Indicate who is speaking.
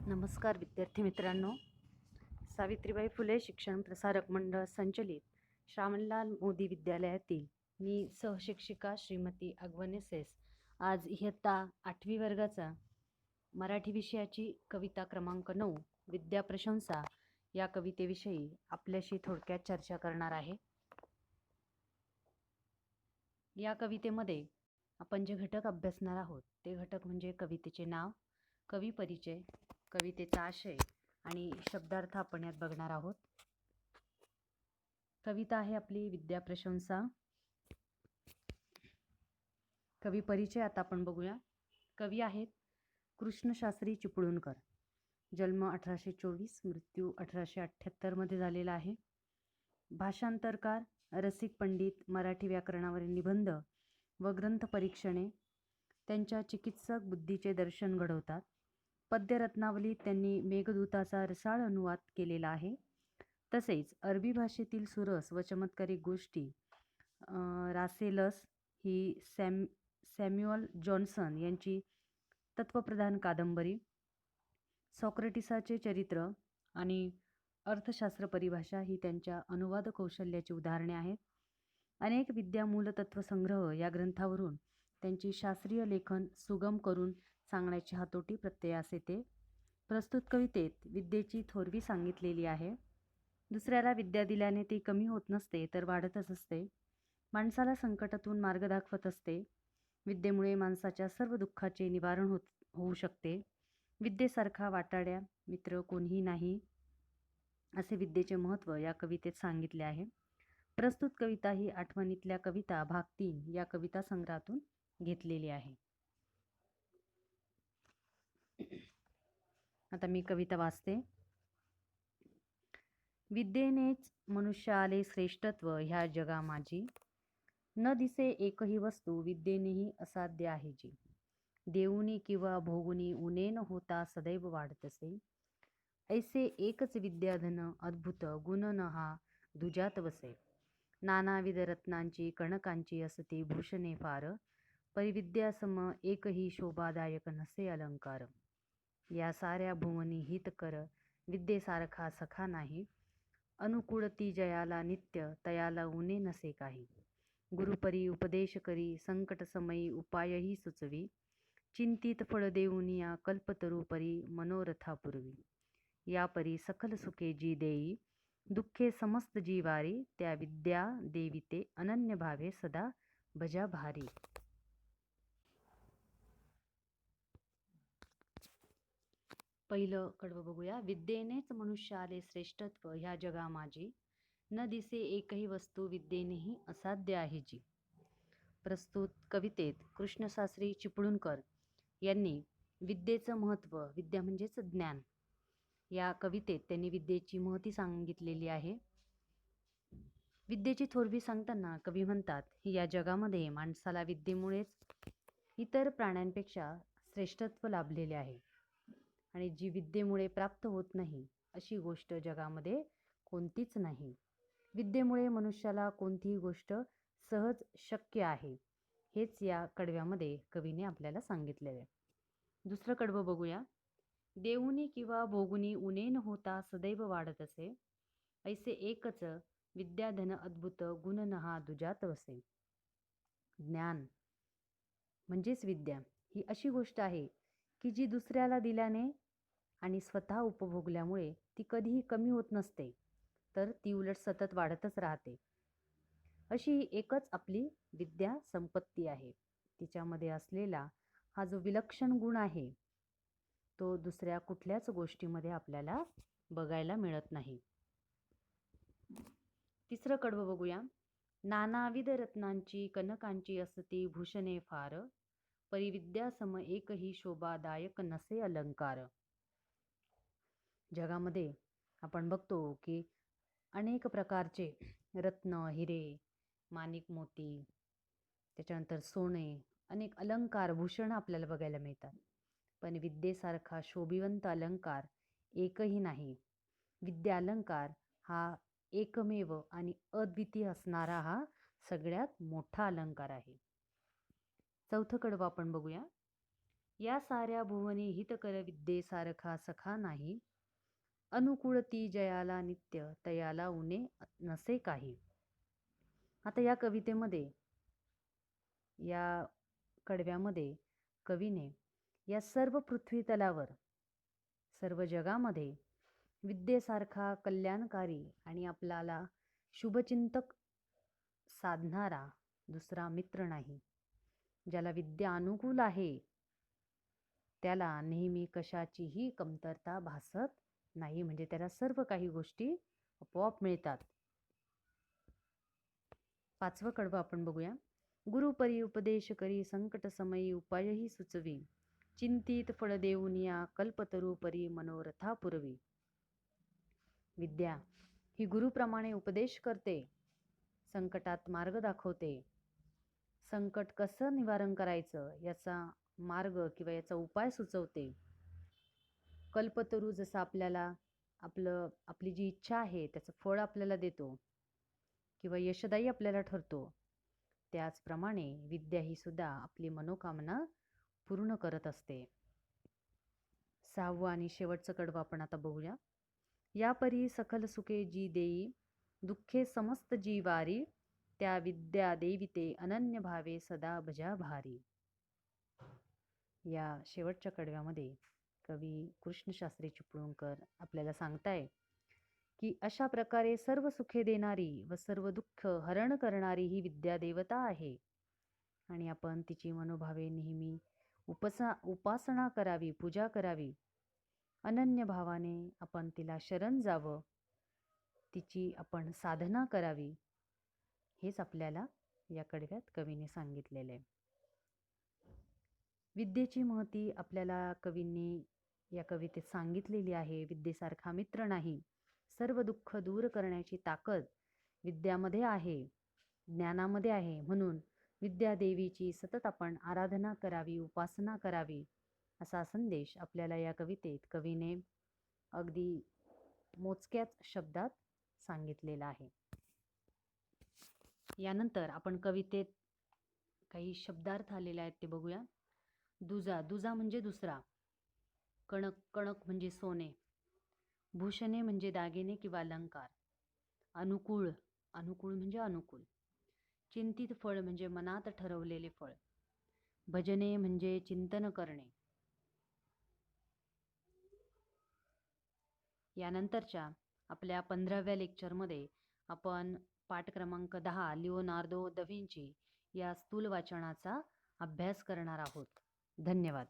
Speaker 1: नमस्कार विद्यार्थी मित्रांनो. सावित्रीबाई फुले शिक्षण प्रसारक मंडळ संचलित श्रावणलाल मोदी विद्यालयातील मी सहशिक्षिका श्रीमती अग्वनेसेस आज इयत्ता 8वी वर्गाचा मराठी विषयाची कविता क्रमांक 9 विद्या प्रशंसा या कवितेविषयी आपल्याशी थोडक्यात चर्चा करणार आहे. या कवितेमध्ये आपण जे घटक अभ्यासणार आहोत ते घटक म्हणजे कवितेचे नाव, कवी परिचय, कवितेचा आशय आणि शब्दार्थ आपण यात बघणार आहोत. कविता आहे आपली विद्या प्रशंसा. कवी परिचय आता आपण बघूया. कवी आहेत कृष्णशास्त्री चिपळूणकर. जन्म 1824, मृत्यू 1878 मध्ये झालेला आहे. भाषांतरकार, रसिक पंडित, मराठी व्याकरणावरील निबंध व ग्रंथ परीक्षणे त्यांच्या चिकित्सक बुद्धीचे दर्शन घडवतात. पद्यरत्नावलीत त्यांनी मेघदूताचा रसाळ अनुवाद केलेला आहे. तसेच अरबी भाषेतील सुरस व चमत्कारिक गोष्टी रासेलस ही सॅम्युअल जॉन्सन यांची तत्वप्रधान कादंबरी, सॉक्रेटिसाचे चरित्र आणि अर्थशास्त्र परिभाषा ही त्यांच्या अनुवाद कौशल्याची उदाहरणे आहेत. अनेक विद्या मूलतत्व संग्रह या ग्रंथावरून त्यांची शास्त्रीय लेखन सुगम करून सांगण्याची हातोटी प्रत्ययास येते. प्रस्तुत कवितेत विद्येची थोरवी सांगितलेली आहे. दुसऱ्याला विद्या दिल्याने ती कमी होत नसते तर वाढतच असते. माणसाला संकटातून मार्ग दाखवत असते. विद्येमुळे माणसाच्या सर्व दुःखाचे निवारण होऊ शकते. विद्येसारखा वाटाड्या मित्र कोणीही नाही असे विद्येचे महत्त्व या कवितेत सांगितले आहे. प्रस्तुत कविता ही आठवणीतल्या कविता भाग 3 या कविता संग्रहातून घेतलेली आहे. आता मी कविता वाचते. विद्येनेच मनुष्य आले श्रेष्ठत्व ह्या जगा माझी, न दिसे एकही वस्तू विद्येनेही असाध्य आहे जी. देऊनी किंवा भोगुनी उणे न होता सदैव वाढतसे, ऐसे एकच विद्याधन अद्भुत गुण न हा दुजात वसे. नानाविध रत्नांची कणकांची असती भूषणे फार, परिविद्यासम एकही शोभादायक नसे अलंकार. या साऱ्या भुवनी हितकर विद्येसारखा सखा नाही, अनुकूळती जयाला नित्य तयाला उणे नसे काही. गुरुपरी उपदेश करी संकट समयी उपायही सुचवी, चिंतित फळ देऊनिया कल्पतरुपरी मनोरथापूर्वी. या परी सकल सुखे जी देई दुःखे समस्त जीवारी, त्या विद्या देविते अनन्य भावे सदा भजा भारी. पहिलं कडवं बघूया. विद्येनेच मनुष्य आले श्रेष्ठत्व ह्या जगा माझी, न दिसे एकही वस्तू विद्येनेही असाध्य आहे जी. प्रस्तुत कवितेत कृष्णशास्त्री चिपळूणकर यांनी विद्येचं महत्त्व, विद्या म्हणजेच ज्ञान, या कवितेत त्यांनी विद्येची महती सांगितलेली आहे. विद्येची थोरवी सांगताना कवी म्हणतात, या जगामध्ये माणसाला विद्येमुळेच इतर प्राण्यांपेक्षा श्रेष्ठत्व लाभलेले आहे आणि जी विद्येमुळे प्राप्त होत नाही अशी गोष्ट जगामध्ये कोणतीच नाही. विद्येमुळे मनुष्याला कोणतीही गोष्ट सहज शक्य आहे, हेच या कडव्यामध्ये कवीने आपल्याला सांगितलेले आहे. दुसरं कडवं बघूया. देऊनी किंवा भोगुनी उणे न होता सदैव वाढत असे, ऐसे एकच विद्याधन अद्भुत गुण न हा दुजात वसे. ज्ञान म्हणजेच विद्या ही अशी गोष्ट आहे की जी दुसऱ्याला दिल्याने आणि स्वतः उपभोगल्यामुळे ती कधीही कमी होत नसते, तर ती उलट सतत वाढतच राहते. अशी एकच आपली विद्या संपत्ती आहे. तिच्यामध्ये असलेला हा जो विलक्षण गुण आहे तो दुसऱ्या कुठल्याच गोष्टीमध्ये आपल्याला बघायला मिळत नाही. तिसरं कडवं बघूया. नानाविध रत्नांची कनकांची असती भूषणे फार, परिविद्यासम एकही शोभादायक नसे अलंकार. जगामध्ये आपण बघतो की अनेक प्रकारचे रत्न, हिरे, माणिक मोती, त्याच्यानंतर सोने, अनेक अलंकार, भूषण आपल्याला बघायला मिळतात. पण विद्येसारखा शोभिवंत अलंकार एकही नाही. विद्या अलंकार हा एकमेव आणि अद्वितीय असणारा हा सगळ्यात मोठा अलंकार आहे. चौथं कडवं आपण बघूया. या साऱ्या भुवनी हितकर विद्येसारखा सखा नाही. अनुकूळ ती जयाला नित्य तयाला उणे नसे काही. आता या कवितेमध्ये, या कडव्यामध्ये कवीने या सर्व पृथ्वी तलावर, सर्व जगामध्ये विद्येसारखा कल्याणकारी आणि आपल्याला शुभचिंतक साधणारा दुसरा मित्र नाही. ज्याला विद्या अनुकूल आहे त्याला नेहमी कशाचीही कमतरता भासत नाही. म्हणजे त्याला सर्व काही गोष्टी आपोआप मिळतात. 5वं कडवं आपण बघूया. गुरुपरी उपदेश करी संकट समयी उपायही सुचवी. चिंतित फळ देऊनिया कल्पतरू परी मनोरथा पुरवी. विद्या ही गुरुप्रमाणे उपदेश करते, संकटात मार्ग दाखवते. संकट कसं निवारण करायचं याचा मार्ग किंवा याचा उपाय सुचवते. कल्पतरू जसं आपल्याला आपली जी इच्छा आहे त्याचं फळ आपल्याला देतो किंवा यशदायी आपल्याला ठरतो, त्याचप्रमाणे विद्या ही सुद्धा आपली मनोकामना पूर्ण करत असते. 6वं आणि शेवटचं कडवं आपण आता बघूया. या परी सखल सुखे जी देई दुःखे समस्त जीवारी. त्या विद्या देविते अनन्य भावे सदा भजा भारी. या शेवटच्या कडव्यामध्ये कवी कृष्णशास्त्री चिपळूणकर आपल्याला सांगताय की अशा प्रकारे सर्व सुखे देणारी व सर्व दुःख हरण करणारी ही विद्या देवता आहे आणि आपण तिची मनोभावे नेहमी उपासना करावी, पूजा करावी. अनन्य भावाने आपण तिला शरण जावं, तिची आपण साधना करावी. हेच आपल्याला या कडव्यात कवीने सांगितलेले आहे. विद्येची महती आपल्याला कवींनी या कवितेत सांगितलेली आहे. विद्येसारखा मित्र नाही. सर्व दुःख दूर करण्याची ताकद विद्यामध्ये आहे, ज्ञानामध्ये आहे. म्हणून विद्या देवीची सतत आपण आराधना करावी, उपासना करावी, असा संदेश आपल्याला या कवितेत कवीने अगदी मोजक्याच शब्दात सांगितलेला आहे. यानंतर आपण कवितेत काही शब्दार्थ आलेले आहेत ते बघूया. दुजा, दुजा म्हणजे दुसरा. कणक, कणक म्हणजे सोने. भूषणे म्हणजे दागिने किंवा अलंकार. अनुकूळ, अनुकूळ म्हणजे अनुकूल. चिंतित फळ म्हणजे मनात ठरवलेले फळ. भजने म्हणजे चिंतन करणे. यानंतरच्या आपल्या 15व्या लेक्चरमध्ये आपण पाठ क्रमांक 10 लिओनार्दो दा विंची या स्थूल वाचनाचा अभ्यास करणार आहोत. धन्यवाद.